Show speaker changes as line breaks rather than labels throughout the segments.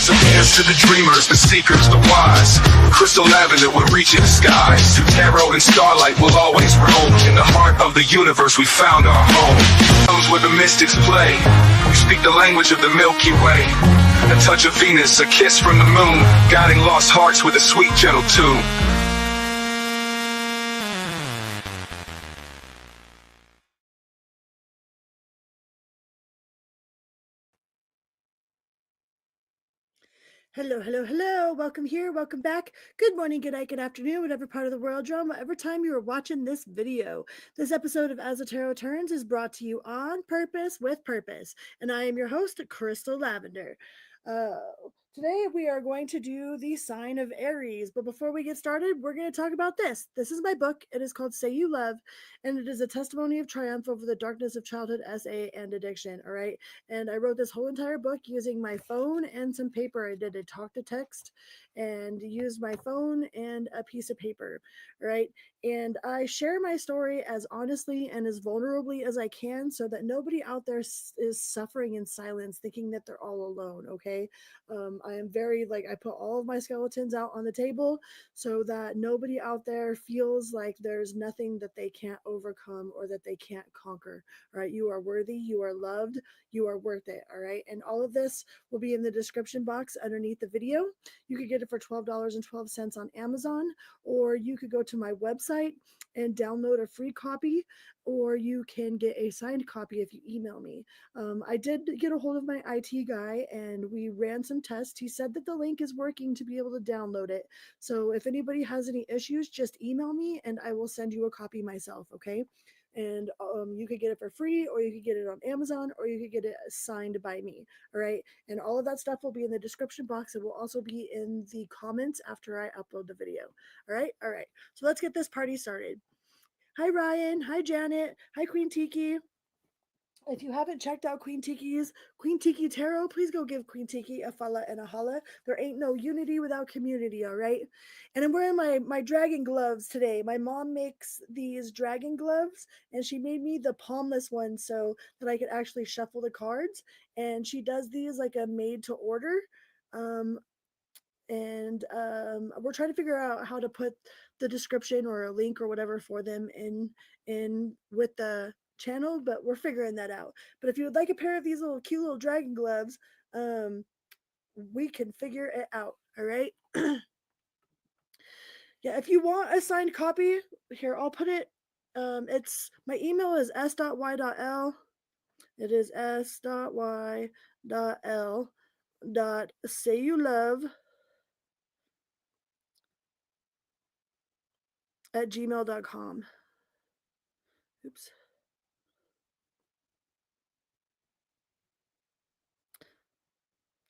So here's to the dreamers, the seekers, the wise. Crystal lavender will reach in the skies. Through tarot and starlight will always roam. In the heart of the universe we found our home. Comes where the mystics play. We speak the language of the Milky Way. A touch of Venus, a kiss from the moon, guiding lost hearts with a sweet, gentle tune.
Hello, hello, hello. Welcome here. Welcome back. Good morning, good night, good afternoon, whatever part of the world you're on, whatever time you are watching this video. This episode of As the Tarot Turns is brought to you on purpose with purpose. And I am your host, Crystal Lavender. Today we are going to do the sign of Aries. But before we get started, we're going to talk about this. This is my book. It is called Say You Love, and it is a testimony of triumph over the darkness of childhood, SA, and addiction. All right. And I wrote this whole entire book using my phone and some paper. I did a talk to text and used my phone and a piece of paper. All right. And I share my story as honestly and as vulnerably as I can so that nobody out there is suffering in silence, thinking that they're all alone. Okay. I am very I put all of my skeletons out on the table so that nobody out there feels like there's nothing that they can't overcome or that they can't conquer. All right. You are worthy. You are loved. You are worth it. All right. And all of this will be in the description box underneath the video. You could get it for $12.12 on Amazon, or you could go to my website and download a free copy, or you can get a signed copy if you email me. I did get a hold of my IT guy and we ran some tests. He said that the link is working to be able to download it. So if anybody has any issues, just email me and I will send you a copy myself, okay? And you could get it for free, or you could get it on Amazon, or you could get it signed by me. All right. And all of that stuff will be in the description box. It will also be in the comments after I upload the video. All right. All right. So let's get this party started. Hi, Ryan. Hi, Janet. Hi, Queen Tiki. If you haven't checked out Queen Tiki Tarot, please go give Queen Tiki a follow and a holla. There ain't no unity without community, all right? And I'm wearing my dragon gloves today. My mom makes these dragon gloves, and she made me the palmless ones so that I could actually shuffle the cards. And she does these like a made to order. We're trying to figure out how to put the description or a link or whatever for them in with the channel, but we're figuring that out. But if you would like a pair of these little cute little dragon gloves, we can figure it out. All right. Yeah, if you want a signed copy, here I'll put it. It's my email is s.y.l. It is s.y.l.sayyoulove at gmail.com. Oops.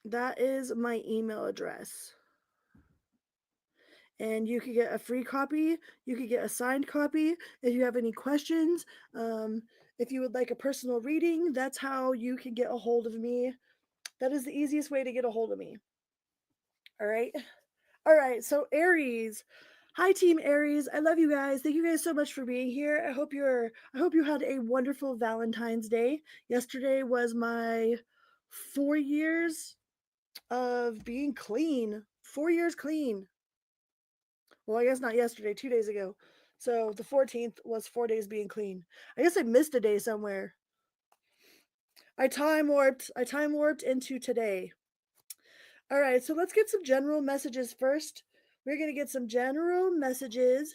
That is my email address. And you could get a free copy. You could get a signed copy. If you have any questions, if you would like a personal reading, that's how you can get a hold of me. That is the easiest way to get a hold of me. All right. All right. So Aries. Hi, Team Aries. I love you guys. Thank you guys so much for being here. I hope you had a wonderful Valentine's Day. Yesterday was my 4 years of being clean. 4 years clean. Well, I guess not yesterday, 2 days ago. So the 14th was 4 days being clean. I guess I missed a day somewhere. I time warped into today. All right, so let's get some general messages first. We're going to get some general messages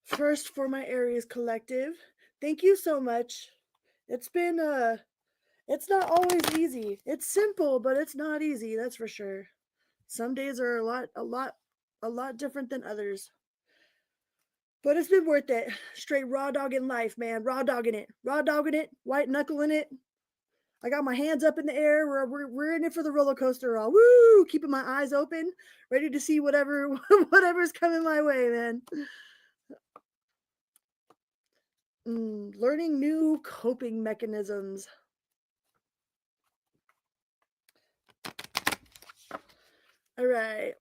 first for my Aries collective. Thank you so much. It's been it's not always easy. It's simple, but it's not easy, that's for sure. Some days are a lot different than others. But it's been worth it. Straight raw dogging life, man. Raw dogging it. Raw dogging it. White knuckling it. I got my hands up in the air. We're in it for the roller coaster. All woo, keeping my eyes open, ready to see whatever's coming my way, man. Learning new coping mechanisms. All right.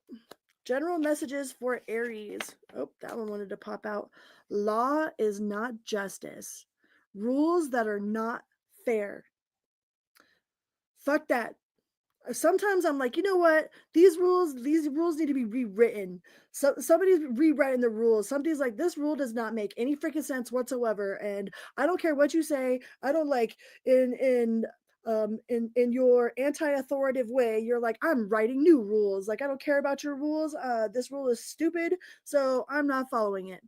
General messages for Aries. Oh, that one wanted to pop out. Law is not justice. Rules that are not fair. fuck that. Sometimes I'm like, you know what? These rules need to be rewritten. So somebody's rewriting the rules. Somebody's like, this rule does not make any freaking sense whatsoever. And I don't care what you say. I don't like in your anti-authoritative way, you're like, I'm writing new rules. Like, I don't care about your rules. This rule is stupid, so I'm not following it.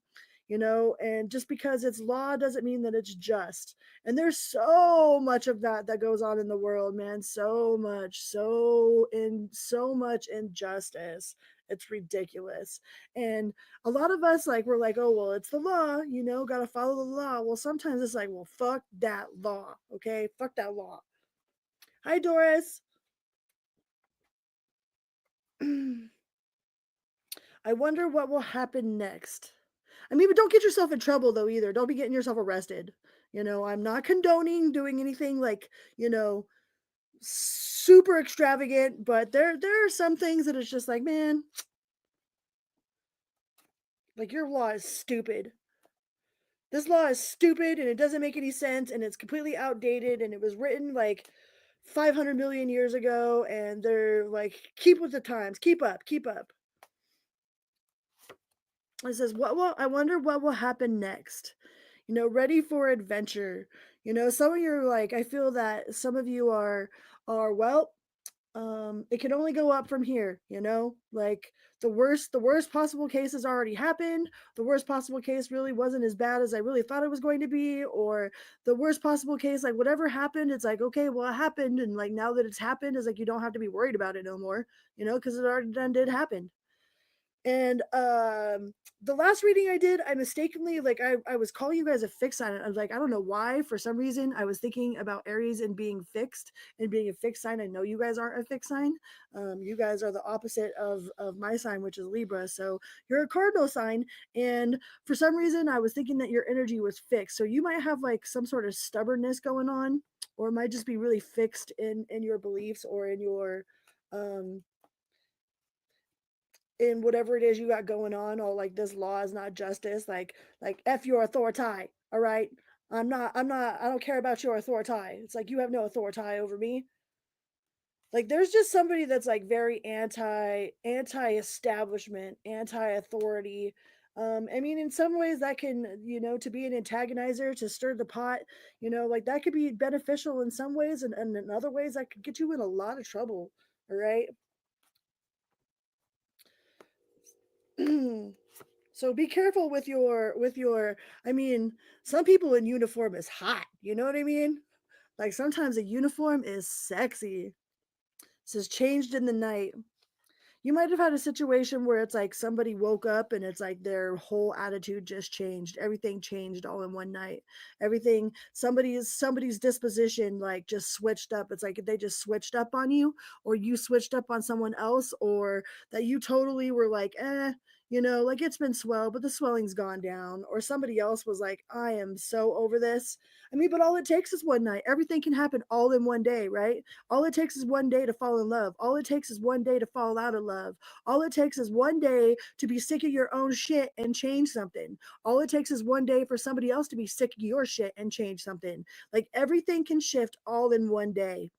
And just because it's law doesn't mean that it's just. And there's so much of that goes on in the world, man. So much, so much injustice. It's ridiculous. And a lot of us, like, we're like, oh well, it's the law, gotta follow the law. Well, sometimes it's like, well, fuck that law. Okay, fuck that law. Hi, Doris. I wonder what will happen next. I mean, but don't get yourself in trouble though either. Don't be getting yourself arrested. I'm not condoning doing anything like, super extravagant, but there are some things that it's just like, man, like your law is stupid. This law is stupid and it doesn't make any sense and it's completely outdated and it was written like 500 million years ago and they're like, keep with the times, keep up, keep up. It says, I wonder what will happen next. Ready for adventure. Some of you are like, I feel that some of you well, it can only go up from here, like the worst possible case has already happened. The worst possible case really wasn't as bad as I really thought it was going to be, or the worst possible case, like whatever happened, it's like, okay, well, it happened, and like now that it's happened, it's like you don't have to be worried about it no more, because it already did happen. And the last reading I did, I mistakenly, like, I was calling you guys a fixed sign. I was like, I don't know why. For some reason, I was thinking about Aries and being fixed and being a fixed sign. I know you guys aren't a fixed sign. You guys are the opposite of my sign, which is Libra. So you're a cardinal sign. And for some reason, I was thinking that your energy was fixed. So you might have like some sort of stubbornness going on, or it might just be really fixed in your beliefs or um, in whatever it is you got going on, or like this law is not justice, like F your authority. All right. I don't care about your authority. It's like you have no authority over me. Like there's just somebody that's like very anti-establishment, anti-authority. I mean, in some ways that can, to be an antagonizer, to stir the pot, like that could be beneficial in some ways, and in other ways that could get you in a lot of trouble. All right. So be careful with your I mean, some people in uniform is hot, you know what I mean? Like sometimes a uniform is sexy. It says changed in the night. You might have had a situation where it's like somebody woke up and it's like their whole attitude just changed. Everything changed all in one night. Everything, somebody's disposition like just switched up. It's like they just switched up on you, or you switched up on someone else, or that you totally were like, like it's been swell, but the swelling's gone down. Or somebody else was like, I am so over this. I mean, but all it takes is one night. Everything can happen all in one day, right? All it takes is one day to fall in love. All it takes is one day to fall out of love. All it takes is one day to be sick of your own shit and change something. All it takes is one day for somebody else to be sick of your shit and change something. Like everything can shift all in one day.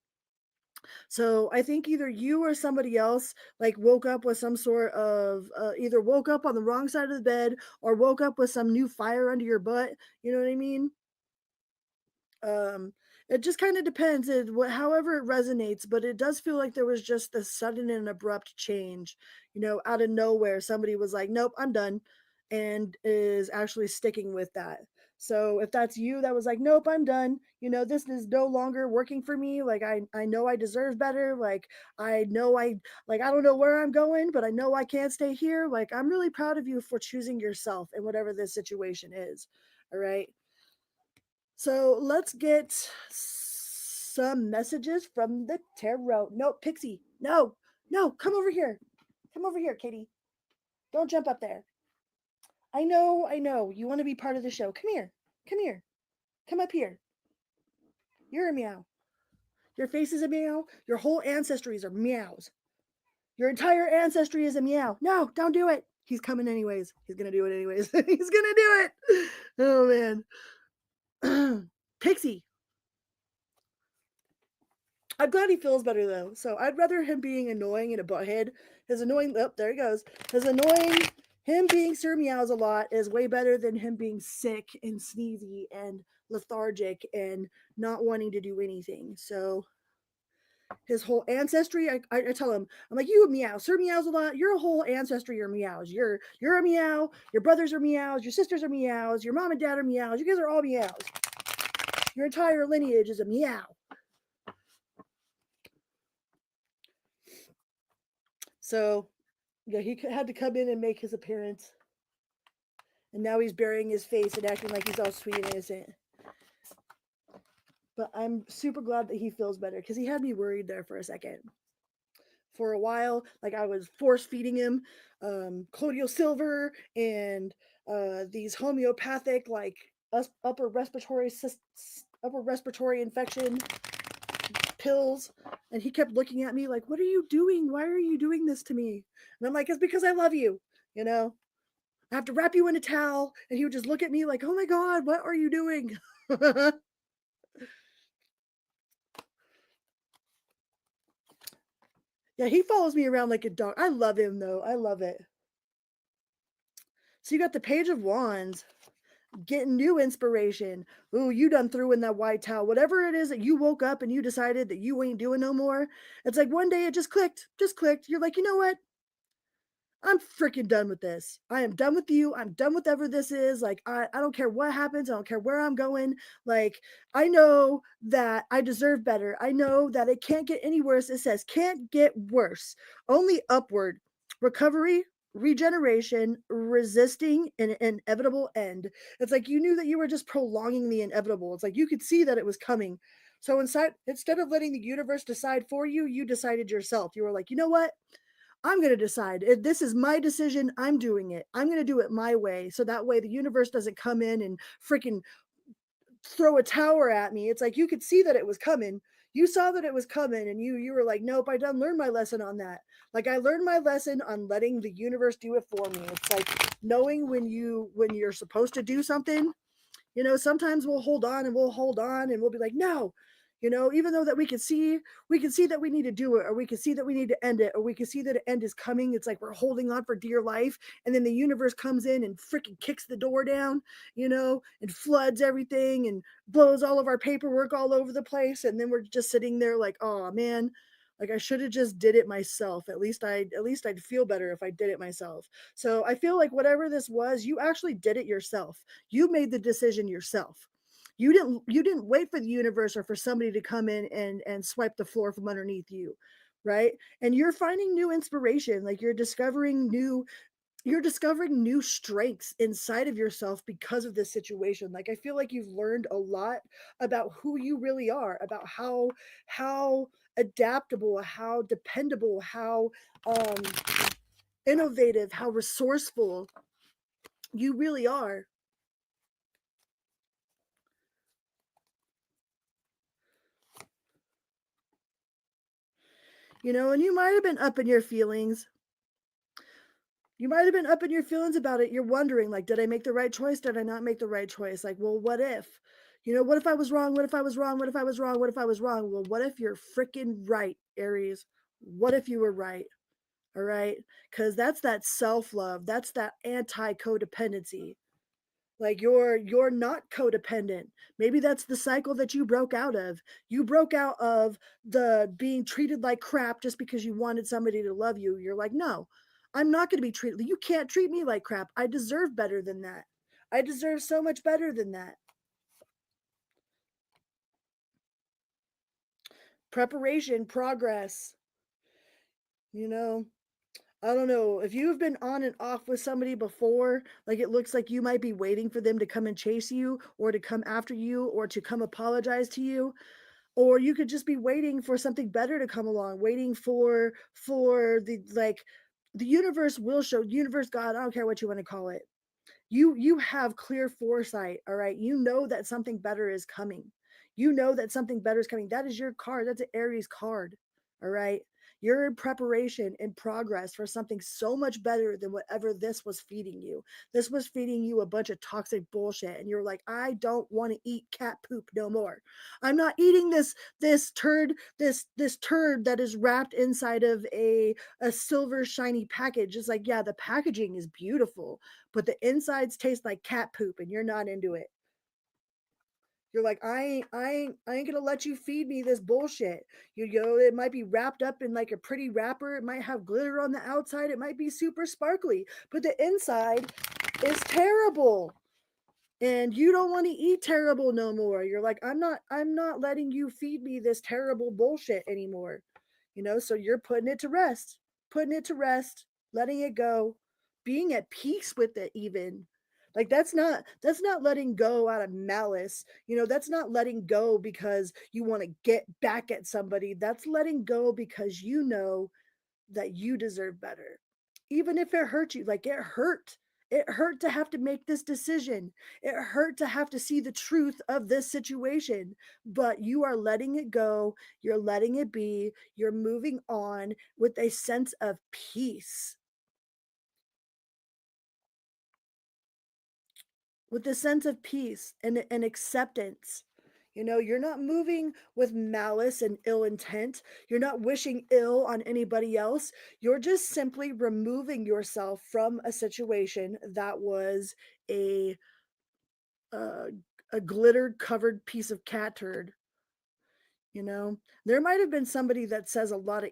So I think either you or somebody else like woke up with some sort of either woke up on the wrong side of the bed or woke up with some new fire under your butt. You know what I mean? um it just kind of depends however it resonates, but it does feel like there was just this sudden and abrupt change, out of nowhere. Somebody was like, nope, I'm done, and is actually sticking with that. So if that's you that was like, nope, I'm done, this is no longer working for me, like I know I deserve better, like I know I don't know where I'm going, but I know I can't stay here, like I'm really proud of you for choosing yourself in whatever this situation is. All right. So let's get some messages from the tarot. No, Pixie. No, no, come over here. Come over here, Kitty. Don't jump up there. I know, I know. You want to be part of the show. Come here. Come here. Come up here. You're a meow. Your face is a meow. Your whole ancestries are meows. Your entire ancestry is a meow. No, don't do it. He's coming anyways. He's going to do it anyways. He's going to do it. Oh, man. Pixie. I'm glad he feels better though. So I'd rather him being annoying and a butthead. His annoying, oh, there he goes. His annoying, him being Sir Meows a lot is way better than him being sick and sneezy and lethargic and not wanting to do anything. So his whole ancestry, I tell him, I'm like, you a meow, Sir Meows a lot. Your whole ancestry are meows. You're a meow. Your brothers are meows. Your sisters are meows. Your mom and dad are meows. You guys are all meows. Your entire lineage is a meow. So yeah, he had to come in and make his appearance, and now he's burying his face and acting like he's all sweet and innocent. But I'm super glad that he feels better because he had me worried there for a second. For a while, like I was force feeding him colloidal silver and these homeopathic like upper respiratory infection pills, and he kept looking at me like, what are you doing? Why are you doing this to me? And I'm like, it's because I love you, you know. I have to wrap you in a towel. And he would just look at me like, oh my God, what are you doing? Yeah, he follows me around like a dog. I love him though. I love it. So you got the Page of Wands, getting new inspiration. Ooh, you done threw in that white towel. Whatever it is that you woke up and you decided that you ain't doing no more. It's like one day it just clicked. Just clicked. You're like, you know what? I'm freaking done with this. I am done with you. I'm done with whatever this is. Like, I don't care what happens. I don't care where I'm going. Like, I know that I deserve better. I know that it can't get any worse. It says can't get worse, only upward. Recovery, regeneration, resisting an inevitable end. It's like you knew that you were just prolonging the inevitable. It's like you could see that it was coming. So instead of letting the universe decide for you, you decided yourself. You were like, you know what? I'm going to decide. If this is my decision, I'm doing it. I'm going to do it my way. So that way the universe doesn't come in and freaking throw a tower at me. It's like you could see that it was coming. You saw that it was coming and you were like, nope, I done learned my lesson on that. Like I learned my lesson on letting the universe do it for me. It's like knowing when you're supposed to do something. You know, sometimes we'll hold on and we'll be like, no, you know, even though that we can see that we need to do it, or we can see that we need to end it, or we can see that an end is coming. It's like we're holding on for dear life. And then the universe comes in and freaking kicks the door down, you know, and floods everything and blows all of our paperwork all over the place. And then we're just sitting there like, oh man, like I should have just did it myself. At least I'd feel better if I did it myself. So I feel like whatever this was, you actually did it yourself. You made the decision yourself. You didn't wait for the universe or for somebody to come in and swipe the floor from underneath you, right? And you're finding new inspiration, like you're discovering new strengths inside of yourself because of this situation. Like I feel like you've learned a lot about who you really are, about how adaptable, how dependable, how um innovative, how resourceful you really are. You know, and you might have been up in your feelings. You might have been up in your feelings about it. You're wondering, like, did I make the right choice? Did I not make the right choice? Like, well, what if? You know, what if I was wrong? What if I was wrong? What if I was wrong? What if I was wrong? Well, what if you're freaking right, Aries? What if you were right? All right. Because that's that self love. That's that anti codependency. Like you're not codependent. Maybe that's the cycle that you broke out of. You broke out of the being treated like crap just because you wanted somebody to love you. You're like, no, I'm not going to be treated. You can't treat me like crap. I deserve better than that. I deserve so much better than that. Preparation, progress. You know, I don't know. If you've been on and off with somebody before, like it looks like you might be waiting for them to come and chase you or to come after you or to come apologize to you, or you could just be waiting for something better to come along, waiting for the universe will show, universe, God, I don't care what you want to call it. You have clear foresight, all right? You know that something better is coming. You know that something better is coming. That is your card. That's an Aries card. All right. You're in preparation, in progress for something so much better than whatever this was feeding you. This was feeding you a bunch of toxic bullshit, and you're like, I don't want to eat cat poop no more. I'm not eating this turd, this turd that is wrapped inside of a silver shiny package. It's like, yeah, the packaging is beautiful, but the insides taste like cat poop, and you're not into it. You're like, I ain't gonna let you feed me this bullshit. You know, it might be wrapped up in like a pretty wrapper. It might have glitter on the outside. It might be super sparkly, but the inside is terrible. And you don't want to eat terrible no more. You're like, I'm not letting you feed me this terrible bullshit anymore. You know, so you're putting it to rest, letting it go, being at peace with it even. Like that's not letting go out of malice. You know, that's not letting go because you want to get back at somebody. That's letting go because you know that you deserve better. Even if it hurt you, like it hurt. It hurt to have to make this decision. It hurt to have to see the truth of this situation, but you are letting it go. You're letting it be. You're moving on with a sense of peace, with a sense of peace and acceptance. You know, you're not moving with malice and ill intent. You're not wishing ill on anybody else. You're just simply removing yourself from a situation that was a uh, a glitter covered piece of cat turd. You know, there might have been somebody that says a lot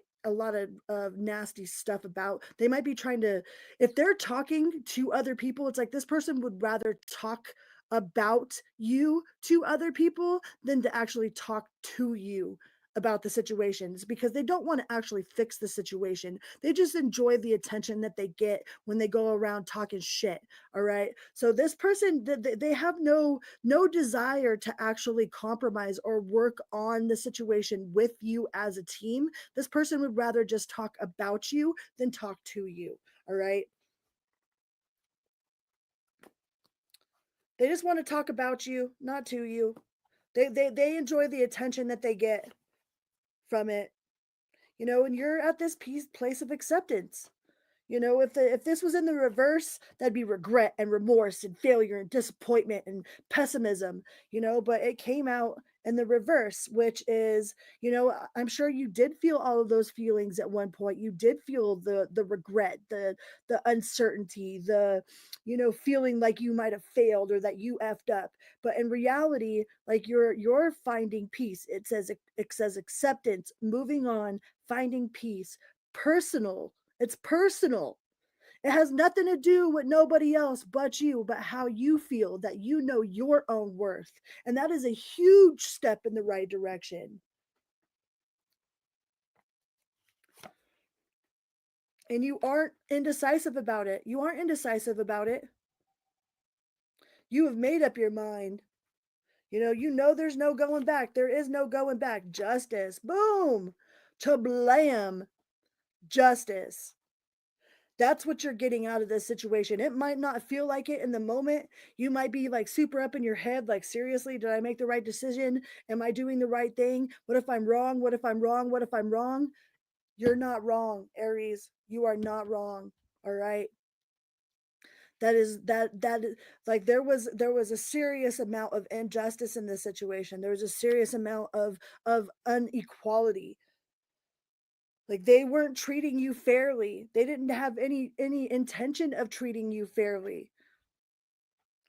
of nasty stuff about, they might be trying to, if they're talking to other people, it's like this person would rather talk about you to other people than to actually talk to you about the situations, because they don't want to actually fix the situation. They just enjoy the attention that they get when they go around talking shit. All right, so this person, they have no desire to actually compromise or work on the situation with you as a team. This person would rather just talk about you than talk to you. All right, they just want to talk about you, not to you. They enjoy the attention that they get from it. You know, and you're at this place of acceptance. You know, if this was in the reverse, that'd be regret and remorse and failure and disappointment and pessimism, you know, but it came out in the reverse, which is, you know, I'm sure you did feel all of those feelings at one point. You did feel the regret, the uncertainty, the, you know, feeling like you might have failed or that you effed up. But in reality, like you're finding peace. It says acceptance, moving on, finding peace, personal. It's personal. It has nothing to do with nobody else but you, but how you feel that you know your own worth. And that is a huge step in the right direction. And you aren't indecisive about it. You aren't indecisive about it. You have made up your mind. You know there's no going back. There is no going back. Justice. Boom. To blam. Justice. That's what you're getting out of this situation. It might not feel like it in the moment. You might be like super up in your head, like, seriously, did I make the right decision? Am I doing the right thing? What if I'm wrong? What if I'm wrong? What if I'm wrong? You're not wrong, Aries. You are not wrong. All right. That is like there was a serious amount of injustice in this situation. There was a serious amount of inequality. Like they weren't treating you fairly. They didn't have any intention of treating you fairly.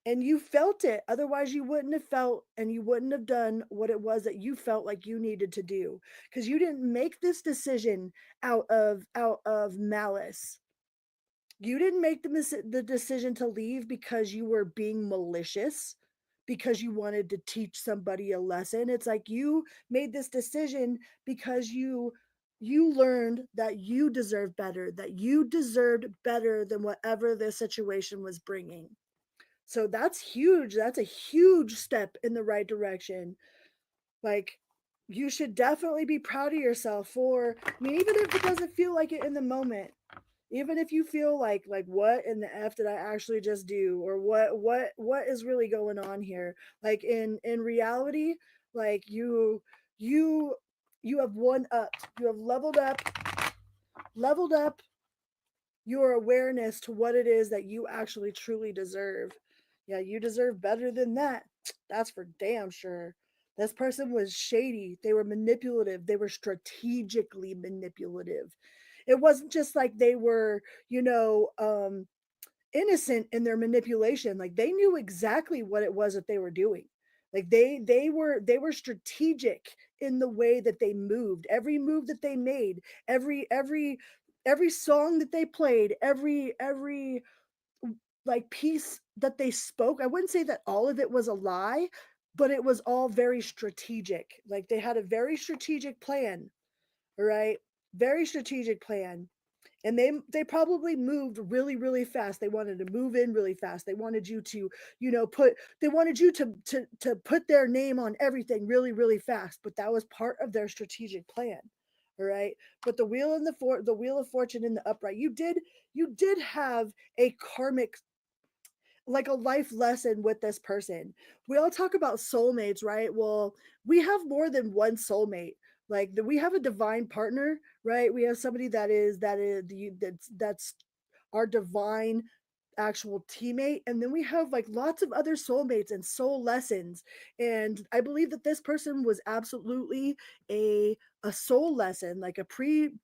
And you felt it. Otherwise you wouldn't have felt and you wouldn't have done what it was that you felt like you needed to do, because you didn't make this decision out of malice. You didn't make the decision to leave because you were being malicious, because you wanted to teach somebody a lesson. It's like you made this decision because you learned that you deserve better, that you deserved better than whatever this situation was bringing. So that's huge. That's a huge step in the right direction. Like, you should definitely be proud of yourself for, I mean, even if it doesn't feel like it in the moment, even if you feel like what in the f did I actually just do, or what is really going on here, like in reality, like you you have one up, you have leveled up, leveled up your awareness to what it is that you actually truly deserve. Yeah, you deserve better than that. That's for damn sure. This person was shady. They were manipulative. They were strategically manipulative. It wasn't just like they were, innocent in their manipulation. Like they knew exactly what it was that they were doing. Like they were strategic in the way that they moved. Every move that they made, every song that they played, every like piece that they spoke. I wouldn't say that all of it was a lie, but it was all very strategic. Like they had a very strategic plan, right? Very strategic plan. And they probably moved really fast. They wanted to move in really fast. They wanted you to, put they wanted you to put their name on everything really fast, but that was part of their strategic plan. All right? But the wheel of fortune in the upright. You did have a karmic, like a life lesson with this person. We all talk about soulmates, right? Well, we have more than one soulmate. Like we have a divine partner, right? We have somebody that's our divine actual teammate, and then we have like lots of other soulmates and soul lessons. And I believe that this person was absolutely a soul lesson, like a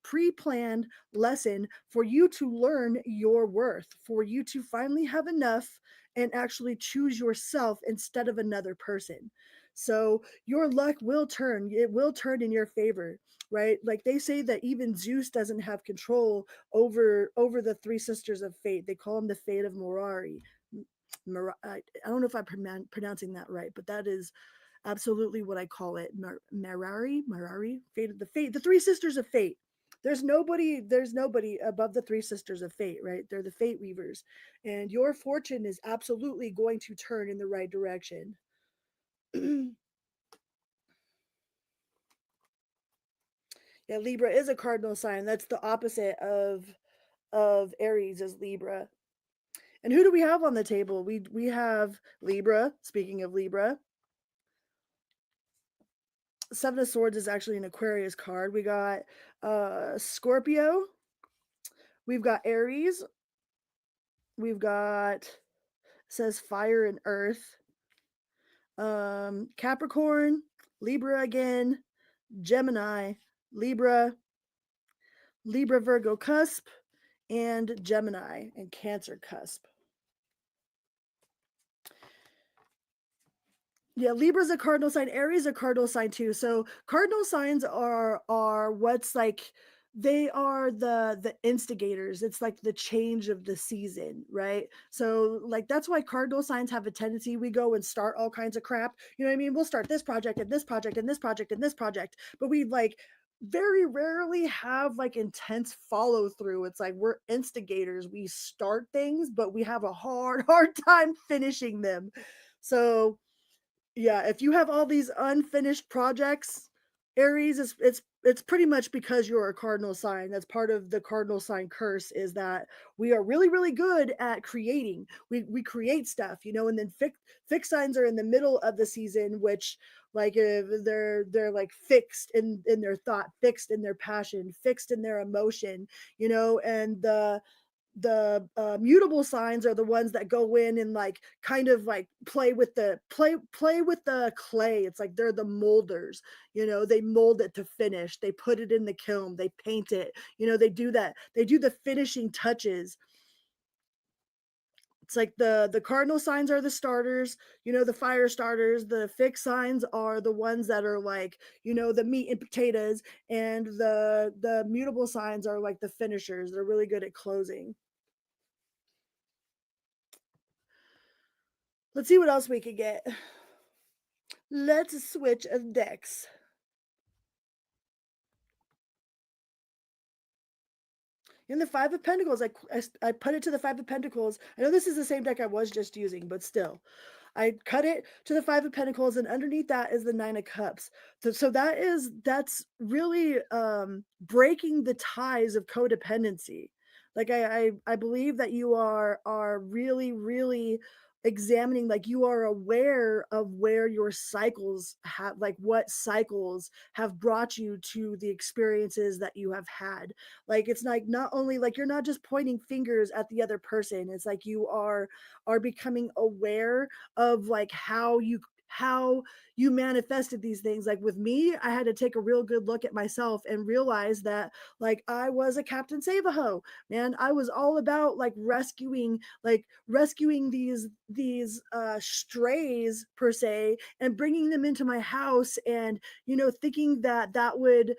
pre-planned lesson for you to learn your worth, for you to finally have enough and actually choose yourself instead of another person. So your luck will turn, it will turn in your favor, right? Like they say that even Zeus doesn't have control over the three sisters of fate. They call them the fate of Morari. I don't know if I'm pronouncing that right, but that is absolutely what I call it. Marari, fate of the three sisters of fate. There's nobody above the three sisters of fate, right? They're the fate weavers. And your fortune is absolutely going to turn in the right direction. Yeah, Libra is a cardinal sign. That's the opposite of Aries is Libra. And who do we have on the table? We have Libra. Speaking of Libra, Seven of Swords is actually an Aquarius card. We got Scorpio. We've got Aries. We've got, says fire and earth. Capricorn, Libra again, Gemini, Libra, Virgo cusp, and Gemini and Cancer cusp. Yeah, Libra's a cardinal sign. Aries a cardinal sign too. So cardinal signs are what's like, they are the instigators. It's like the change of the season, right? So like that's why cardinal signs have a tendency, we go and start all kinds of crap. You know what I mean? We'll start this project and this project and this project and this project, but we like very rarely have like intense follow through. It's like we're instigators. We start things, but we have a hard time finishing them. So yeah, if you have all these unfinished projects, Aries, it's pretty much because you're a cardinal sign. That's part of the cardinal sign curse, is that we are really good at creating. We create stuff, and then fixed signs are in the middle of the season, which like if they're like fixed in their thought, fixed in their passion, fixed in their emotion, and the mutable signs are the ones that go in and like kind of like play with the clay. It's like they're the molders. They mold it to finish, they put it in the kiln, they paint it. They do that, they do the finishing touches. It's like the cardinal signs are the starters, the fire starters. The fixed signs are the ones that are like, the meat and potatoes. And the mutable signs are like the finishers. They're really good at closing. Let's see what else we could get. Let's switch of decks. In the Five of Pentacles, I put it to the Five of Pentacles. I know this is the same deck I was just using, but still. I cut it to the Five of Pentacles, and underneath that is the Nine of Cups. So that's really breaking the ties of codependency. Like I believe that you are really examining, like you are aware of where your cycles have, like what cycles have brought you to the experiences that you have had. Like it's like not only like you're not just pointing fingers at the other person, it's like you are becoming aware of like how you manifested these things. Like with me, I had to take a real good look at myself and realize that like I was a Captain Save-A-Ho, man. I was all about like rescuing these strays per se, and bringing them into my house, and thinking that that would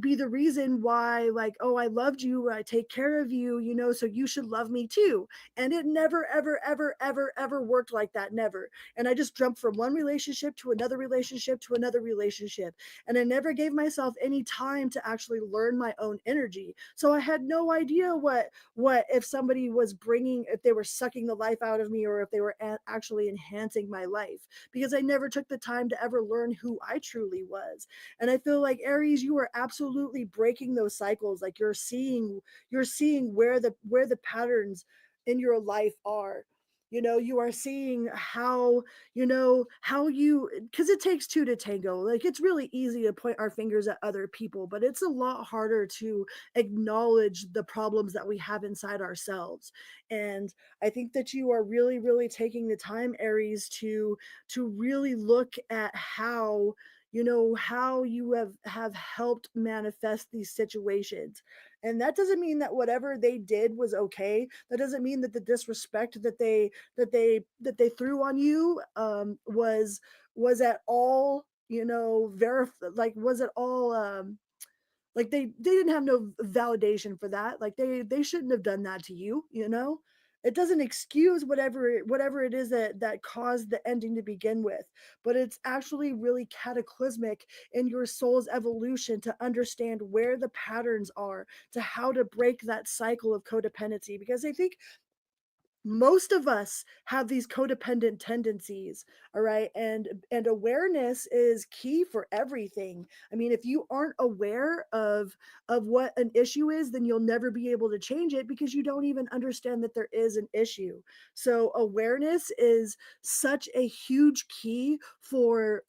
be the reason why, like, oh, I loved you, I take care of you, so you should love me too. And it never ever ever ever ever worked like that, never. And I just jumped from one relationship to another relationship to another relationship, and I never gave myself any time to actually learn my own energy. So I had no idea what if somebody was bringing, if they were sucking the life out of me, or if they were actually enhancing my life, because I never took the time to ever learn who I truly was. And I feel like, Aries, you are absolutely breaking those cycles. Like you're seeing where the patterns in your life are. You are seeing how you, because it takes two to tango. Like it's really easy to point our fingers at other people, but it's a lot harder to acknowledge the problems that we have inside ourselves. And I think that you are really really taking the time, Aries, to really look at how you have helped manifest these situations. And that doesn't mean that whatever they did was okay. That doesn't mean that the disrespect that they threw on you was at all, like was at all, like they didn't have no validation for that. Like they shouldn't have done that to you. It doesn't excuse whatever it is that caused the ending to begin with, but it's actually really cataclysmic in your soul's evolution to understand where the patterns are, to how to break that cycle of codependency. Because I think most of us have these codependent tendencies. All right. And awareness is key for everything. I mean, if you aren't aware of what an issue is, then you'll never be able to change it, because you don't even understand that there is an issue. So awareness is such a huge key for,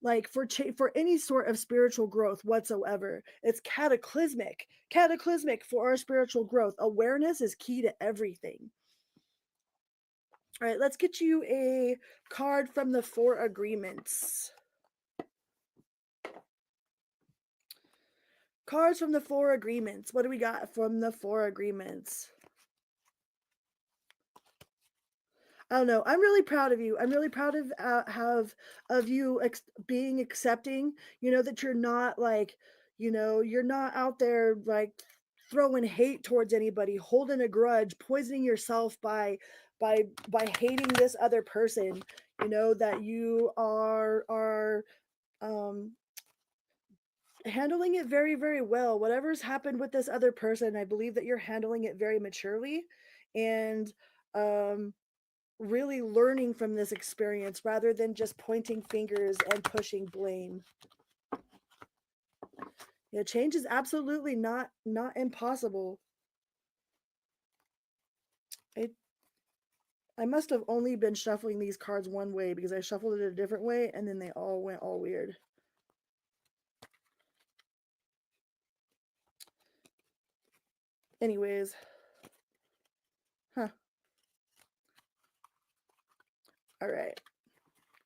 like, for any sort of spiritual growth whatsoever. It's cataclysmic for our spiritual growth. Awareness is key to everything. All right, let's get you a card from the Four Agreements. Cards from the Four Agreements. What do we got from the Four Agreements? I don't know. I'm really proud of you. I'm really proud of you being accepting. That you're not like, you're not out there like throwing hate towards anybody, holding a grudge, poisoning yourself by hating this other person. That you are um handling it very very well. Whatever's happened with this other person, I believe that you're handling it very maturely, and um really learning from this experience rather than just pointing fingers and pushing blame. Yeah, change is absolutely not impossible. I must have only been shuffling these cards one way, because I shuffled it a different way and then they all went all weird. Anyways, huh. All right.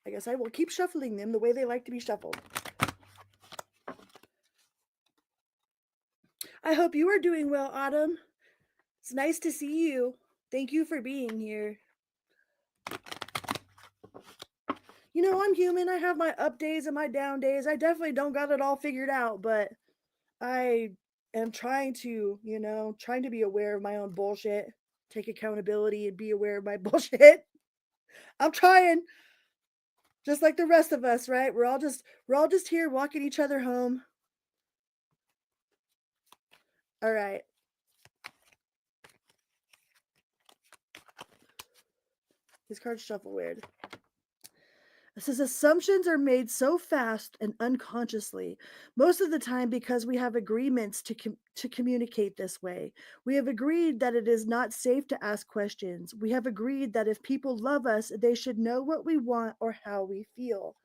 I guess I will keep shuffling them the way they like to be shuffled. I hope you are doing well, Autumn. It's nice to see you. Thank you for being here. I'm human. I have my up days and my down days. I definitely don't got it all figured out, but I am trying to be aware of my own bullshit, take accountability and be aware of my bullshit. I'm trying, just like the rest of us, right? We're all just here walking each other home. All right. These cards shuffle weird. It says assumptions are made so fast and unconsciously, most of the time because we have agreements to communicate this way. We have agreed that it is not safe to ask questions. We have agreed that if people love us, they should know what we want or how we feel.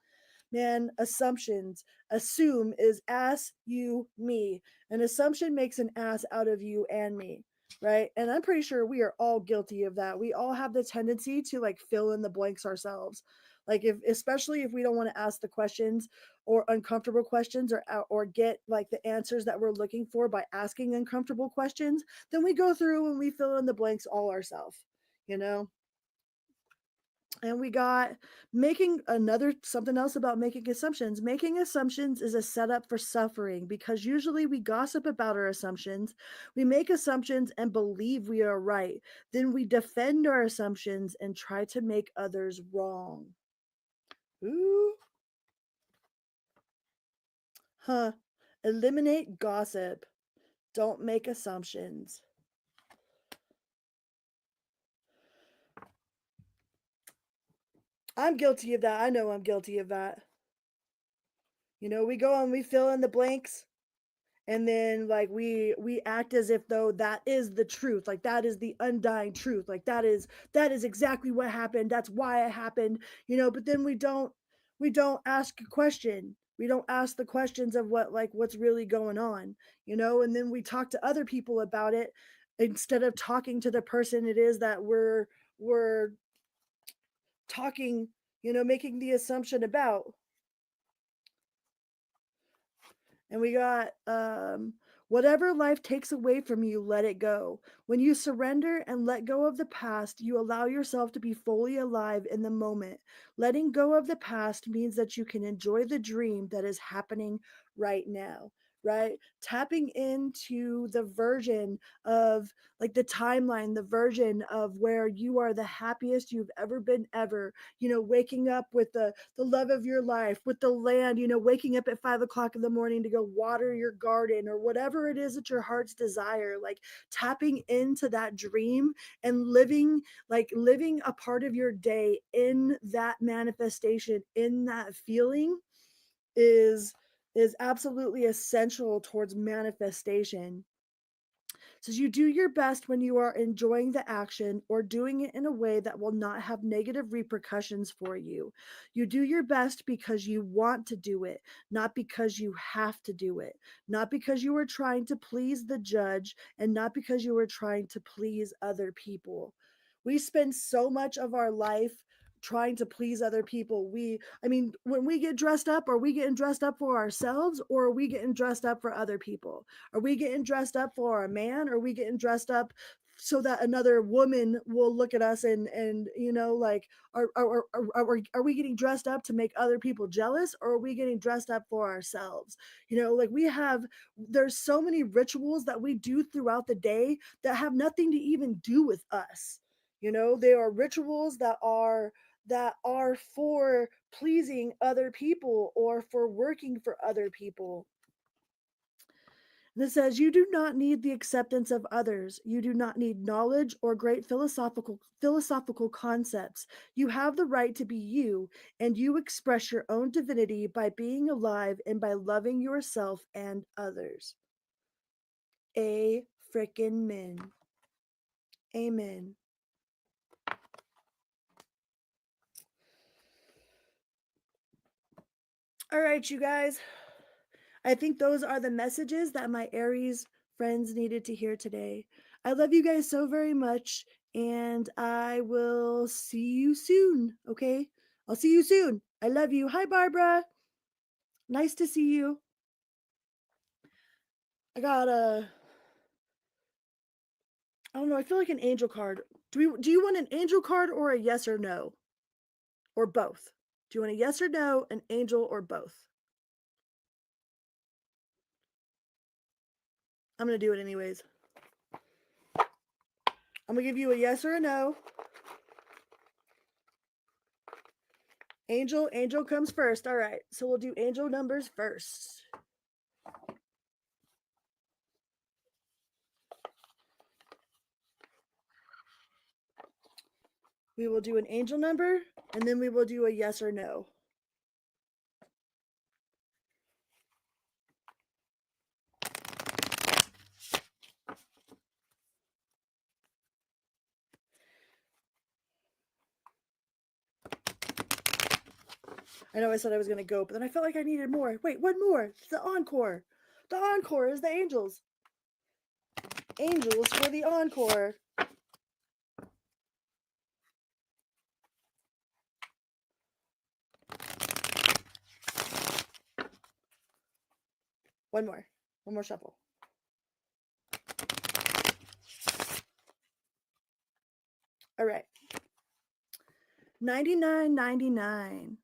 Man, assumptions. Assume is ass, you, me. An assumption makes an ass out of you and me, right? And I'm pretty sure we are all guilty of that. We all have the tendency to like fill in the blanks ourselves. Like if especially if we don't want to ask the questions or uncomfortable questions or get like the answers that we're looking for by asking uncomfortable questions, then we go through and we fill in the blanks all ourselves, you know? And we got making another something else about making assumptions. Making assumptions is a setup for suffering because usually we gossip about our assumptions. We make assumptions and believe we are right. Then we defend our assumptions and try to make others wrong. Ooh. Huh. Eliminate gossip. Don't make assumptions. I'm guilty of that. I know I'm guilty of that. You know, we go and we fill in the blanks and then like we act as if though that is the truth, like that is the undying truth, like that is exactly what happened, that's why it happened, you know. But then we don't ask a question, we don't ask the questions of what like what's really going on, you know. And then we talk to other people about it instead of talking to the person it is that we're talking, you know, making the assumption about. And we got whatever life takes away from you, let it go. When you surrender and let go of the past, you allow yourself to be fully alive in the moment. Letting go of the past means that you can enjoy the dream that is happening right now, right? Tapping into the version of like the timeline, the version of where you are the happiest you've ever been ever, you know, waking up with the love of your life, with the land, you know, waking up at 5 o'clock in the morning to go water your garden or whatever it is that your heart's desire, like tapping into that dream and living a part of your day in that manifestation, in that feeling is is absolutely essential towards manifestation. Says you do your best when you are enjoying the action or doing it in a way that will not have negative repercussions for you. You do your best because you want to do it, not because you have to do it, not because you are trying to please the judge, and not because you are trying to please other people. We spend so much of our life trying to please other people. I mean, when we get dressed up, are we getting dressed up for ourselves or are we getting dressed up for other people? Are we getting dressed up for a man? Or are we getting dressed up so that another woman will look at us and you know, like are we getting dressed up to make other people jealous, or are we getting dressed up for ourselves? You know, like there's so many rituals that we do throughout the day that have nothing to even do with us. You know, they are rituals that are for pleasing other people or for working for other people. This says you do not need the acceptance of others. You do not need knowledge or great philosophical concepts. You have the right to be you, and you express your own divinity by being alive and by loving yourself and others. A frickin' min. Amen. All right, you guys. I think those are the messages that my Aries friends needed to hear today. I love you guys so very much, and I will see you soon. Okay? I'll see you soon. I love you. Hi, Barbara. Nice to see you. I got I don't know. I feel like an angel card. Do you want an angel card or a yes or no? Or both? Do you want a yes or no, an angel, or both? I'm going to do it anyways. I'm going to give you a yes or a no. Angel comes first. All right. So we'll do angel numbers first. We will do an angel number and then we will do a yes or no. I know I said I was going to go, but then I felt like I needed more. Wait, one more. It's the encore. The encore is the angels. Angels for the encore. One more. One more shuffle. All right. 99.99.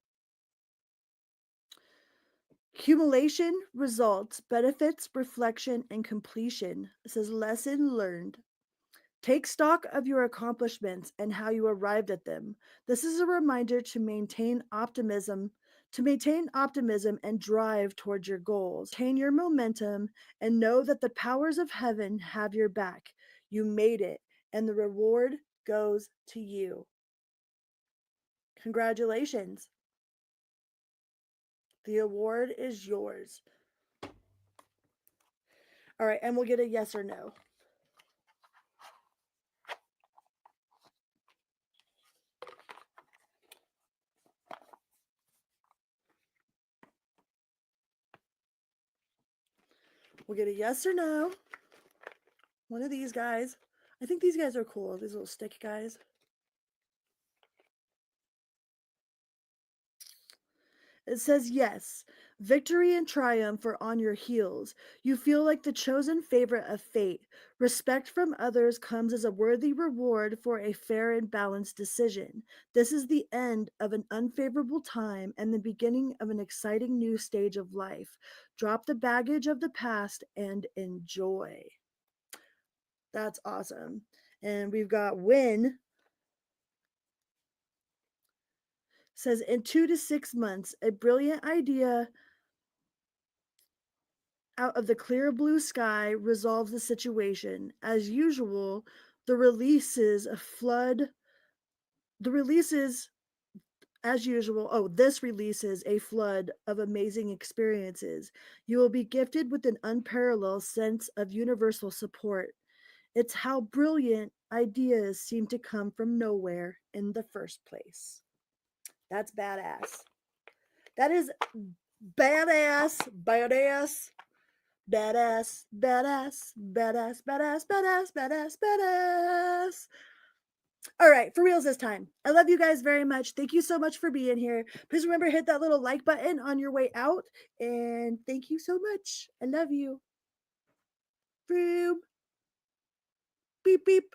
Accumulation, results, benefits, reflection, and completion. It says lesson learned. Take stock of your accomplishments and how you arrived at them. This is a reminder to maintain optimism and drive towards your goals. Maintain your momentum and know that the powers of heaven have your back. You made it, and the reward goes to you. Congratulations. The award is yours. All right, and we'll get a yes or no. We'll get a yes or no. One of these guys. I think these guys are cool, these little stick guys. It says yes. Victory and triumph are on your heels. You feel like the chosen favorite of fate. Respect from others comes as a worthy reward for a fair and balanced decision. This is the end of an unfavorable time and the beginning of an exciting new stage of life. Drop the baggage of the past and enjoy. That's awesome. And we've got win. Says in 2 to 6 months, a brilliant idea out of the clear blue sky resolves the situation. As usual, the releases a flood. The releases, as usual, this releases a flood of amazing experiences. You will be gifted with an unparalleled sense of universal support. It's how brilliant ideas seem to come from nowhere in the first place. That's badass. That is badass, badass. Badass, badass, badass, badass, badass, badass, badass. All right, for reals this time. I love you guys very much. Thank you so much for being here. Please remember hit that little like button on your way out. And thank you so much. I love you. Boom. Beep, beep.